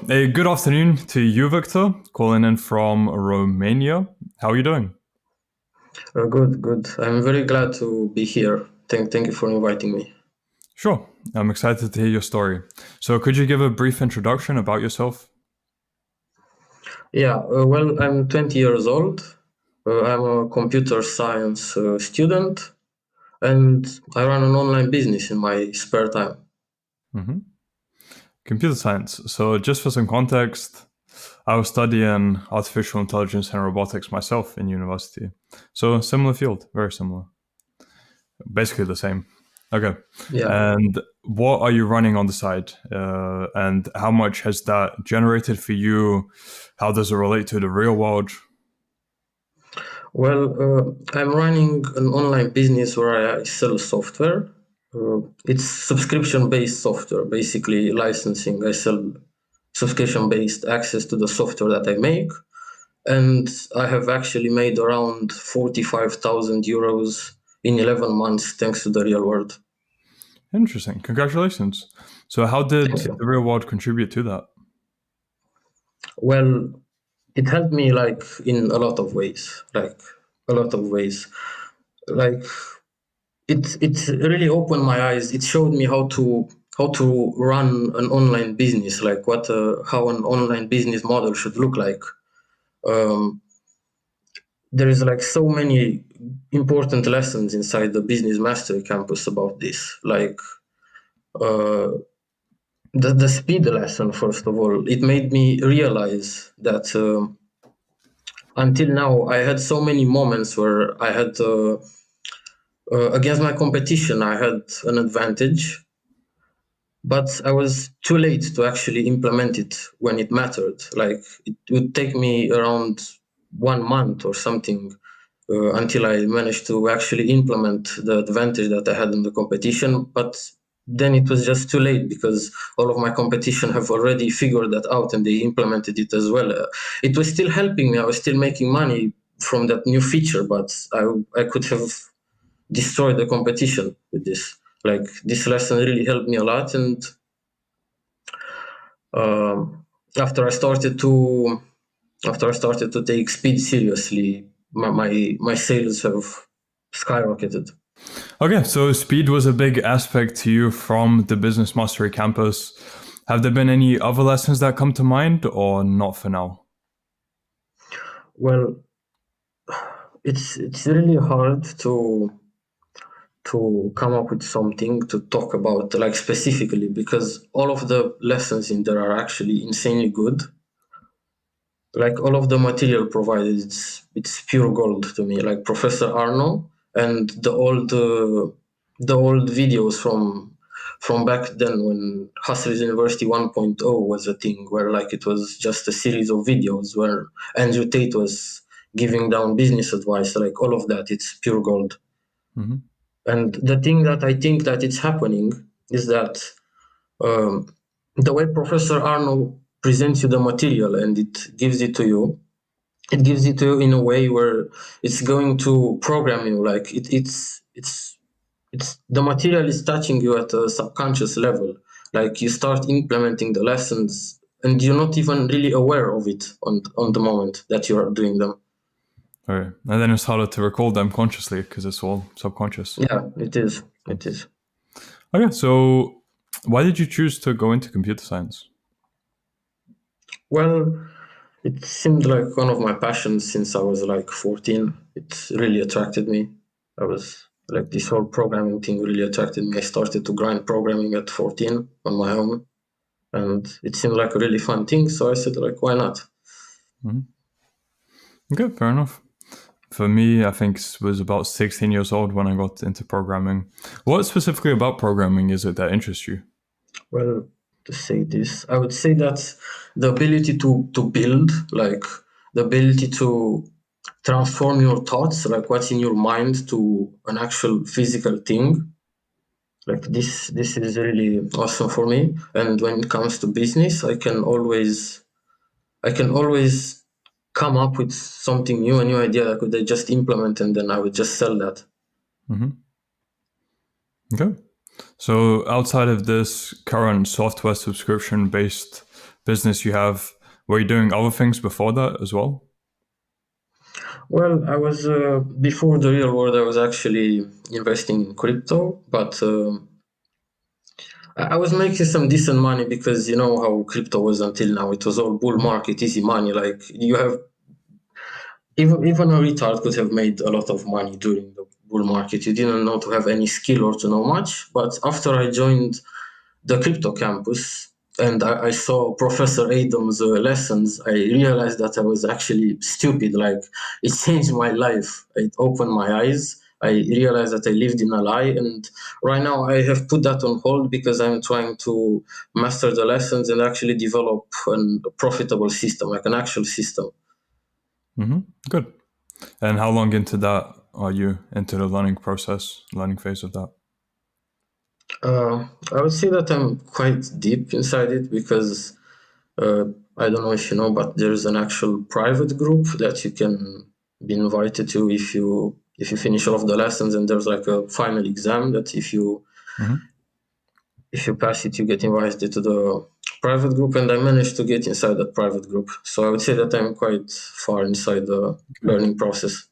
A good afternoon to you, Viktor, calling in from Romania. How are you doing? Good, good. I'm very glad to be here. Thank you for inviting me. Sure, I'm excited to hear your story. So, could you give a brief introduction about yourself? Yeah, well, I'm 20 years old. I'm a computer science student, and I run an online business in my spare time. hmm Computer science. So, just for some context, I was studying artificial intelligence and robotics myself in university. So, similar field, very similar, basically the same. Okay. Yeah, And what are you running on the side? And how much has that generated for you? How does it relate to the real world? well, I'm running an online business where I sell software. It's subscription-based software, basically licensing. I sell subscription-based access to the software that I make. And I have actually made around 45,000 euros in 11 months thanks to the real world. Interesting. Congratulations. So, how did Thank you. the real world contribute to that? Well, it helped me like in a lot of ways, like a lot of ways. Like it really opened my eyes. It showed me how to run an online business, like what how an online business model should look like. Um, there is like so many important lessons inside the business mastery campus about this, like uh, the speed lesson. First of all, it made me realize that until now I had so many moments where I had against my competition I had an advantage, but I was too late to actually implement it when it mattered. Like it would take me around 1 month or something until I managed to actually implement the advantage that I had in the competition. But then it was just too late because all of my competition have already figured that out and they implemented it as well. It was still helping me. I was still making money from that new feature, but I could have destroyed the competition with this. Like this lesson really helped me a lot, and um, after I started to after I started to take speed seriously, my sales have skyrocketed. Okay, so speed was a big aspect to you from the Business Mastery campus. Have there been any other lessons that come to mind, or not for now? Well, it's really hard to come up with something to talk about like specifically because all of the lessons in there are actually insanely good. Like all of the material provided, it's pure gold to me. Like Professor Arno and the old videos from back then when Hustlers University 1.0 was a thing, where like it was just a series of videos where Andrew Tate was giving down business advice. Like all of that, it's pure gold. hmm And the thing that I think that it's happening is that um, the way Professor Arno presents you the material and it gives it to you in a way where it's going to program you. Like it's the material is touching you at a subconscious level. Like you start implementing the lessons and you're not even really aware of it on the moment that you are doing them. Okay. And then it's harder to recall them consciously because it's all subconscious. Yeah, it is. Okay, so why did you choose to go into computer science? Well, it seemed like one of my passions since I was like 14. It really attracted me. I was like this whole programming thing really attracted me. I started to grind programming at 14 on my own, and it seemed like a really fun thing. So I said, like, why not? Mhm. Okay, fair enough. For me, I think it was about 16 years old when I got into programming. What specifically about programming is it that interests you? Well, to say this, I would say that the ability to build, like the ability to transform your thoughts, like what's in your mind, to an actual physical thing, like this is really awesome for me. And when it comes to business, I can always come up with something new, a new idea that I could just implement, and then I would just sell that. hmm Okay. So outside of this current software subscription based business you have, were you doing other things before that as well? Well, I was before the real world. I was actually investing in crypto, but I was making some decent money because you know how crypto was until now. It was all bull market, easy money. Like you have even a retard could have made a lot of money during the bull market. You didn't know to have any skill or to know much. But after I joined the crypto campus and I saw Professor Adam's lessons, I realized that I was actually stupid. Like it changed my life. It opened my eyes. I realized that I lived in a lie, and right now I have put that on hold because I'm trying to master the lessons and actually develop a profitable system, like an actual system. Good. And how long into that are you into the learning phase of that? I would say that I'm quite deep inside it because uh, I don't know if you know, but there's an actual private group that you can be invited to if you finish all of the lessons, and there's like a final exam that Hmm. if you pass it, you get invited to the private group, and I managed to get inside that private group. So I would say that I'm quite far inside the learning process.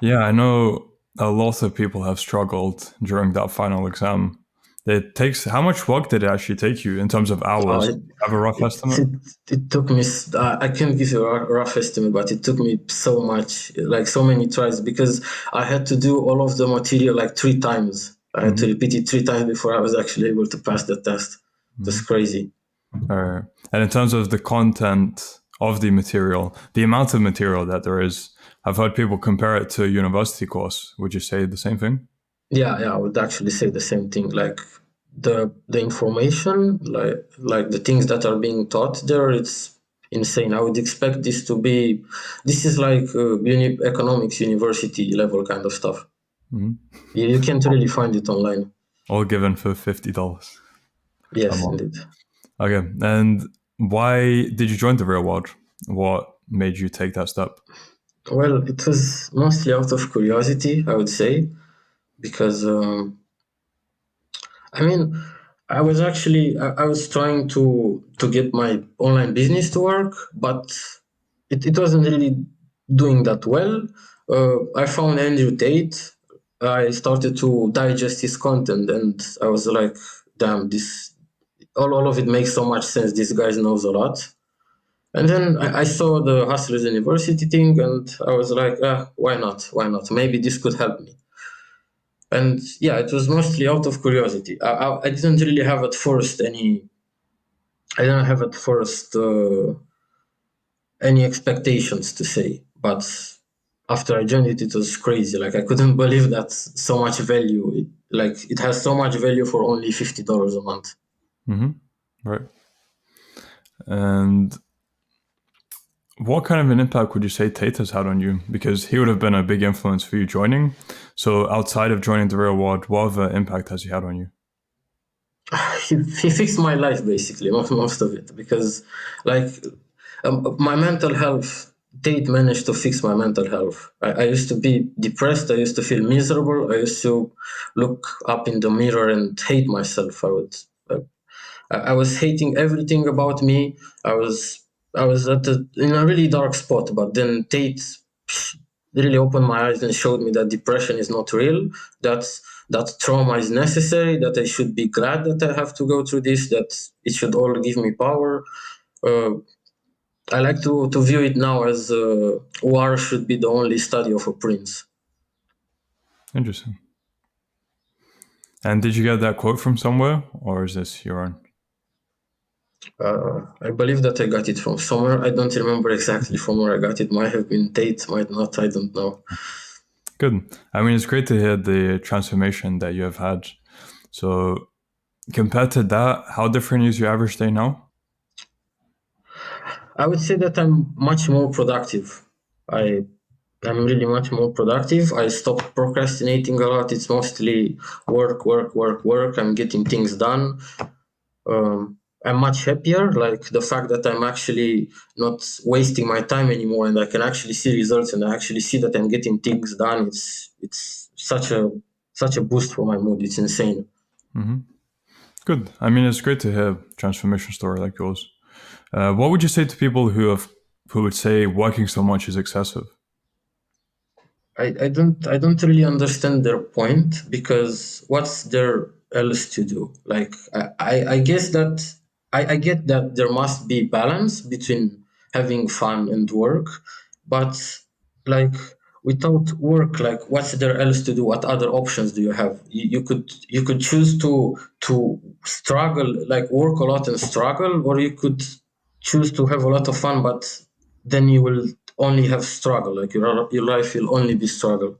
Yeah, I know a lot of people have struggled during that final exam. It takes how much work did it actually take you in terms of Uh, hours? it, Have a rough it, estimate? it, it took me, I can't give you a rough estimate, but it took me so much, like so many tries, because I had to do all of the material like three times. I had to Hmm. repeat it three times before I was actually able to pass the test. That's crazy. And in terms of the content of the material, the amount of material that there is, I've heard people compare it to a university course. Would you say the same thing? Yeah, I would actually say the same thing. Like the information, like the things that are being taught there, it's insane. I would expect this is like economics university level kind of stuff. Hmm. You can't really find it online. All given for $50 a Yes, month. indeed. Okay. And why did you join the real world? What made you take that step? Well, it was mostly out of curiosity, I would say, because I mean, I was trying to get my online business to work, but it wasn't really doing that well. I found Andrew Tate. I started to digest his content, and I was like, "Damn, this all of it makes so much sense. This guy knows a lot." And then I saw the Hustlers University thing, and I was like, why not? Why not? Maybe this could help me. And yeah, it was mostly out of curiosity. I didn't really have at first I didn't have at first any expectations to say, but after I joined it, it was crazy. Like I couldn't believe that so much value. It has so much value for only $50 a month. Hmm. Right. And what kind of an impact would you say Tate has had on you? Because he would have been a big influence for you joining. So outside of joining the real world, what other impact has he had on you? He fixed my life basically, most of it, because like my mental health. Tate managed to fix my mental health. I used to be depressed. I used to feel miserable. I used to look up in the mirror and hate myself. I was hating everything about me. I was I was in a really dark spot. But then Tate really opened my eyes and showed me that depression is not real. That that trauma is necessary. That I should be glad that I have to go through this. That it should all give me power. Uh, I like to view it now as war should be the only study of a prince. Interesting. And did you get that quote from somewhere, or is this your own? I believe that I got it from somewhere. I don't remember exactly from where I got it. Might have been Tate, might not. I don't know. Good. I mean, it's great to hear the transformation that you have had. So, compared to that, how different is your average day now? I would say that I'm much more productive. I I'm really much more productive. I stopped procrastinating a lot. It's mostly work, work, work, work. I'm getting things done. I'm much happier. Like the fact that I'm actually not wasting my time anymore, and I can actually see results, and I actually see that I'm getting things done. It's such a boost for my mood. It's insane. Hmm. Good. I mean, it's great to hear transformation story like yours. What would you say to people who would say working so much is excessive? I don't really understand their point, because what's there else to do? Like I guess that I get that there must be balance between having fun and work, but like without work, like what's there else to do? What other options do you have? You could choose to struggle, like work a lot and struggle, or you could choose to have a lot of fun, but then you will only have struggle, like your life will only be struggle.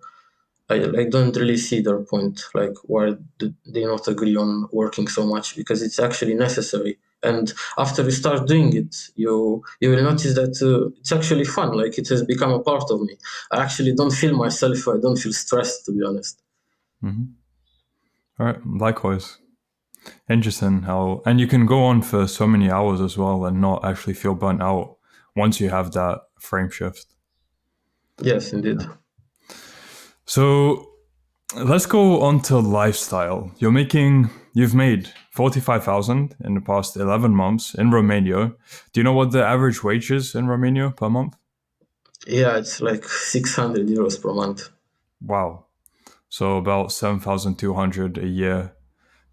I don't really see their point, like why do they not agree on working so much, because it's actually necessary. And after you start doing it, you will notice that it's actually fun, like it has become a part of me. I actually don't feel myself, I don't feel stressed, to be honest. Mm-hmm. All right, likewise. Interesting how, and you can go on for so many hours as well and not actually feel burnt out once you have that frame shift. Yes, indeed. So let's go on to lifestyle. You've made 45,000 in the past 11 months in Romania. Do you know what the average wage is in Romania per month? Yeah, it's like 600 euros per month. Wow. So about 7,200 a year.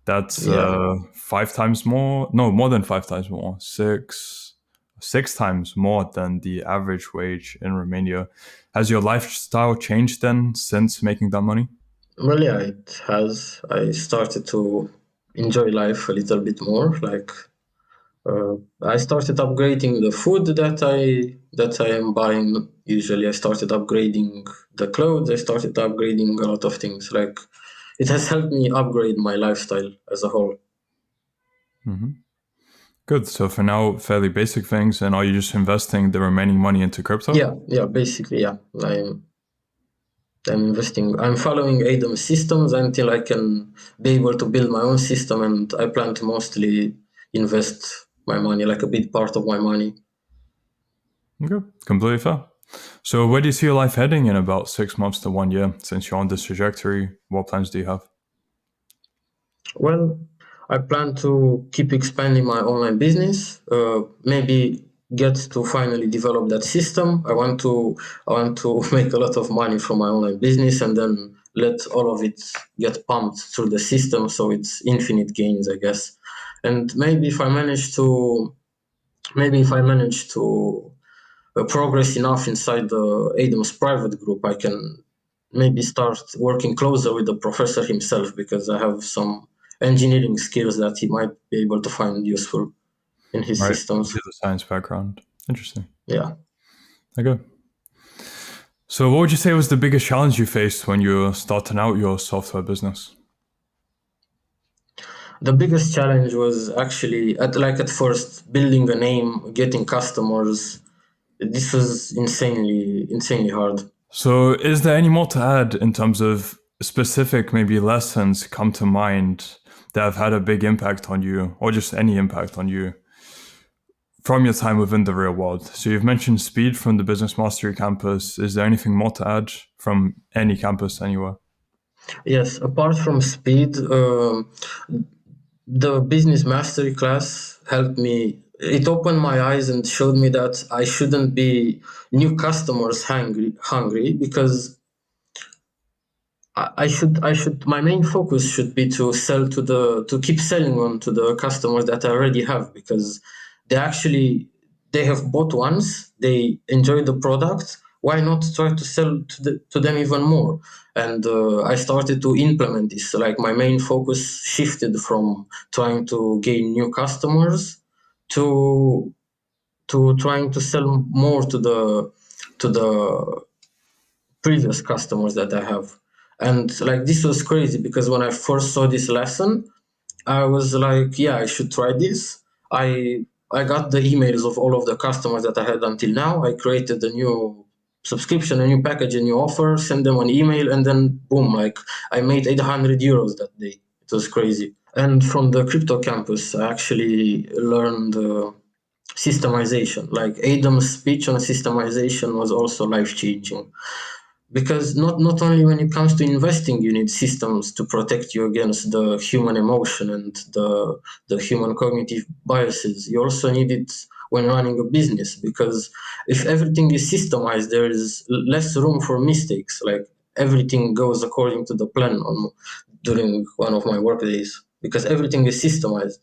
That's Yeah. 5 times more. No, more than 5 times more. Six times more than the average wage in Romania. Has your lifestyle changed then since making that money? Well, yeah, it has. I started to enjoy life a little bit more. Like I started upgrading the food that I am buying. Usually, I started upgrading the clothes. I started upgrading a lot of things. Like it has helped me upgrade my lifestyle as a whole. Hmm. Good. So for now, fairly basic things. And are you just investing the remaining money into crypto? Yeah, basically, yeah. I'm investing. I'm following ADAM systems until I can be able to build my own system, and I plan to mostly invest my money, like a big part of my money. Okay, completely fair. So where do you see your life heading in about 6 months to 1 year since you're on this trajectory? What plans do you have? Well, I plan to keep expanding my online business. Maybe get to finally develop that system. I want to make a lot of money from my online business, and then let all of it get pumped through the system, so it's infinite gains, I guess. And maybe if I manage to progress enough inside the Adam's private group, I can maybe start working closer with the professor himself, because I have some engineering skills that he might be able to find useful in his Right. systems. Computer science background. Interesting. Yeah. Okay. So what would you say was the biggest challenge you faced when you were starting out your software business? The biggest challenge was actually at first building a name, getting customers. This was insanely hard. So is there any more to add in terms of specific maybe lessons come to mind that have had a big impact on you or just any impact on you from your time within the real world? So you've mentioned speed from the Business Mastery campus. Is there anything more to add from any campus anywhere? Yes, apart from speed, the business mastery class helped me. It opened my eyes and showed me that I shouldn't be new customers hungry, because I should my main focus should be to keep selling on to the customers that I already have, because they have bought once, they enjoy the product. Why not try to sell to them even more? And I started to implement this. Like my main focus shifted from trying to gain new customers to trying to sell more to the previous customers that I have. And like this was crazy, because when I first saw this lesson, I was like, yeah, I should try this. I got the emails of all of the customers that I had until now. I created a new subscription, a new package, a new offer, send them an email, and then boom, like I made 800 euros that day. It was crazy. And from the crypto campus, I actually learned systemization. Like Adam's speech on systemization was also life changing, because not only when it comes to investing you need systems to protect you against the human emotion and the human cognitive biases. You also need it when running a business, because if everything is systemized, there is less room for mistakes. Like everything goes according to the plan during one of my work days, because everything is systemized.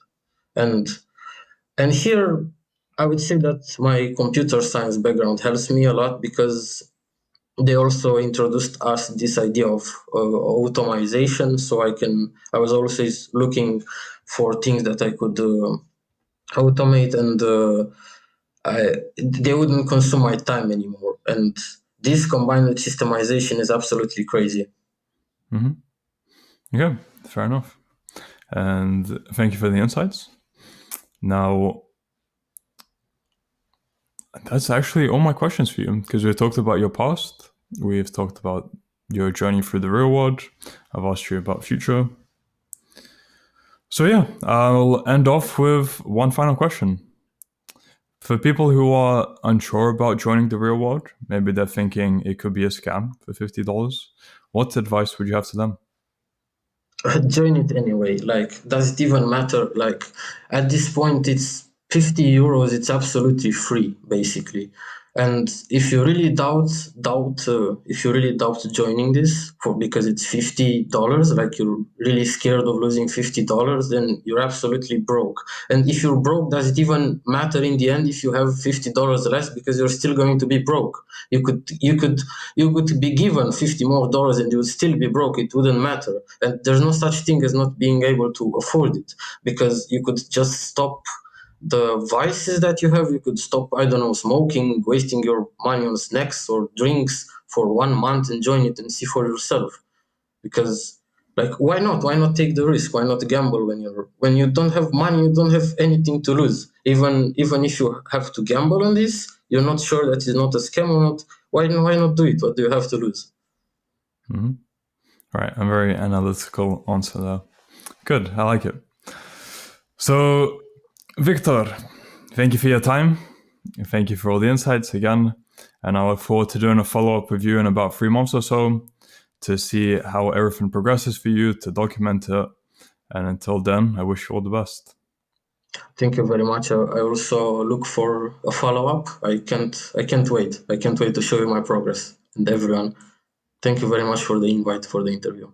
And here I would say that my computer science background helps me a lot, because they also introduced us this idea of automation. So I was always looking for things that I could automate, and they wouldn't consume my time anymore. And this combined with systemization is absolutely crazy. Yeah, fair enough. And thank you for the insights. Now, that's actually all my questions for you, because we've talked about your past, we've talked about your journey through the real world, I've asked you about future. So yeah, I'll end off with one final question. For people who are unsure about joining the real world, maybe they're thinking it could be a scam for $50, what advice would you have to them? Join it anyway. Like, does it even matter? Like, at this point, it's 50 euros. It's absolutely free, basically. And if you really if you really doubt joining this because it's $50, like you're really scared of losing $50, then you're absolutely broke. And if you're broke, does it even matter in the end if you have $50 less, because you're still going to be broke? You could be given $50 more and you would still be broke. It wouldn't matter. And there's no such thing as not being able to afford it, because you could just stop the vices that you have. You could stop, I don't know, smoking, wasting your money on snacks or drinks for 1 month, and join it and see for yourself. Because, like, why not take the risk? Why not gamble when you don't have money? You don't have anything to lose. Even if you have to gamble on this, you're not sure that it's not a scam or not. Why not do it? What do you have to lose? Right, a very analytical answer there. Good, I like it. So, Viktor, thank you for your time. Thank you for all the insights again. And I look forward to doing a follow-up with you in about 3 months or so to see how everything progresses for you, to document it. And until then, I wish you all the best. Thank you very much. I also look for a follow-up. I can't wait. I can't wait to show you my progress, and everyone. Thank you very much for the invite for the interview.